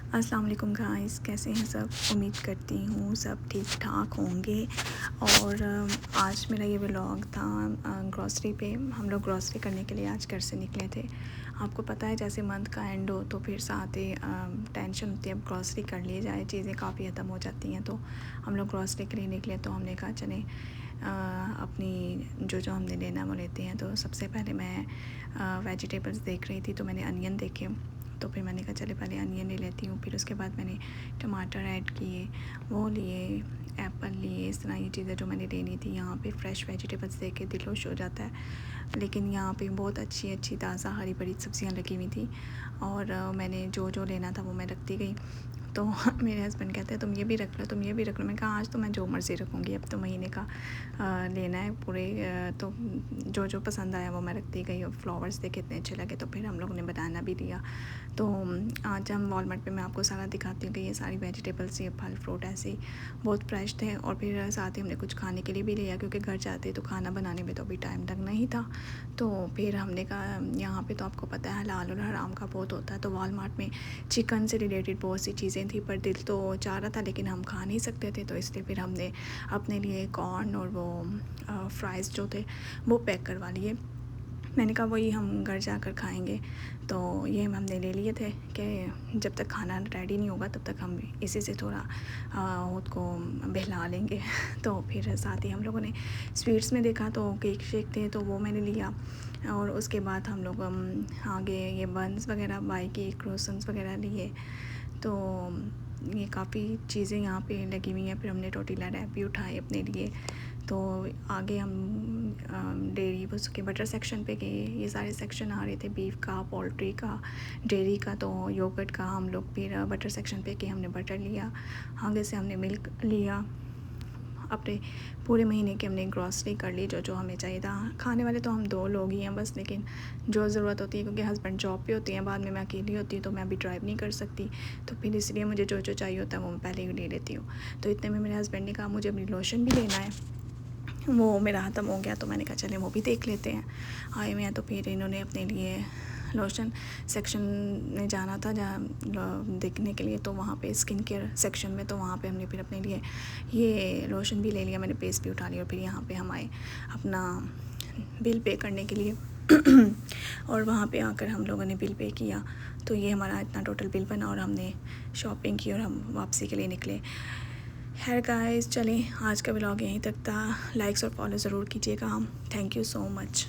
अस्सलाम वालेकुम गाइस, कैसे हैं सब। उम्मीद करती हूँ सब ठीक ठाक होंगे। और आज मेरा ये व्लॉग था ग्रॉसरी पे। हम लोग ग्रॉसरी करने के लिए आज घर से निकले थे। आपको पता है जैसे मंथ का एंड हो तो फिर साथ ही टेंशन होती है, अब ग्रॉसरी कर लिए जाए, चीज़ें काफ़ी ख़त्म हो जाती हैं। तो हम लोग ग्रॉसरी के लिए निकले तो हमने कहा चले अपनी जो हमने लेना वो लेते हैं। तो सबसे पहले मैं वेजिटेबल्स देख रही थी तो मैंने अनियन देखे, तो फिर मैंने कहा चले पहले अनियन ले लेती हूँ। फिर उसके बाद मैंने टमाटर ऐड किए, वो लिए, एप्पल लिए, इस तरह ये चीज़ें जो मैंने लेनी थी। यहाँ पे फ्रेश वेजिटेबल्स देख के दिल खुश हो जाता है। लेकिन यहाँ पे बहुत अच्छी अच्छी ताज़ा हरी भरी सब्जियाँ लगी हुई थी और मैंने जो लेना था वो मैं रखती गई। तो मेरे हस्बैंड कहते हैं तुम ये भी रख लो, तुम ये भी रख लो। मैं कहा आज तो मैं जो मर्ज़ी रखूँगी, अब तो महीने का लेना है पूरे। तो जो पसंद आया वो मैं रखती गई। और फ्लावर्स देखे इतने अच्छे लगे तो फिर हम लोगों ने बनाना भी लिया। तो आज हम वॉलमार्ट पे मैं आपको सारा दिखाती हूँ कि ये सारी वेजिटेबल्स, ये फल फ्रूट ऐसे ही बहुत फ्रेश थे। और फिर साथ ही हमने कुछ खाने के लिए भी लिया क्योंकि घर जाते तो खाना बनाने में तो अभी टाइम लगना ही था। तो फिर हमने कहा यहाँ पे तो आपको पता है हलाल और हराम का बहुत होता है। तो वॉलमार्ट में चिकन से रिलेटेड बहुत सी चीज़ें थी, पर दिल तो चाह रहा था लेकिन हम खा नहीं सकते थे। तो इसलिए फिर हमने अपने लिए कॉर्न और वो फ्राइज़ जो थे वो पैक करवा लिए। मैंने कहा वही हम घर जाकर खाएंगे। तो ये हमने ले लिए थे कि जब तक खाना रेडी नहीं होगा तब तक हम इसी से थोड़ा खुद को बहला लेंगे। तो फिर साथ ही हम लोगों ने स्वीट्स में देखा तो केक शेक थे तो वो मैंने लिया। और उसके बाद हम लोग आगे ये बन्स वगैरह बाई की, क्रोसन्स वगैरह लिए। तो ये काफ़ी चीज़ें यहाँ पे लगी हुई हैं। फिर हमने टोटीला रैप भी उठाए अपने लिए। तो आगे हम डेयरी उसके बटर सेक्शन पे गए। ये सारे सेक्शन आ रहे थे, बीफ का, पोल्ट्री का, डेयरी का, तो योगर्ट का। हम लोग फिर बटर सेक्शन पे गए, हमने बटर लिया। आगे से हमने मिल्क लिया। अपने पूरे महीने की हमने ग्रॉसरी कर ली जो हमें चाहिए था। खाने वाले तो हम 2 लोग ही हैं बस, लेकिन जो ज़रूरत होती है क्योंकि हस्बैंड जॉब पे होती हैं, बाद में मैं अकेली होती हूँ तो मैं अभी ड्राइव नहीं कर सकती। तो फिर इसलिए मुझे जो चाहिए होता है वो मैं पहले ही ले लेती हूँ। तो इतने में मेरे हस्बैंड ने कहा मुझे अपनी लोशन भी लेना है, वो मेरा ख़त्म हो गया। तो मैंने कहा चले वो भी देख लेते हैं, आए हुए हैं। तो फिर इन्होंने अपने लिए लोशन सेक्शन में जाना था जहाँ देखने के लिए, तो वहाँ पे स्किन केयर सेक्शन में, तो वहाँ पे हमने फिर अपने लिए ये लोशन भी ले लिया, मैंने पेस्ट भी उठा लिया। और फिर यहाँ पे हम आए अपना बिल पे करने के लिए। और वहाँ पे आकर हम लोगों ने बिल पे किया। तो ये हमारा इतना टोटल बिल बना और हमने शॉपिंग की और हम वापसी के लिए निकले। खैर गाइस, चलें आज का व्लॉग यहीं तक था। लाइक्स और फॉलो ज़रूर कीजिएगा। Thank you so much.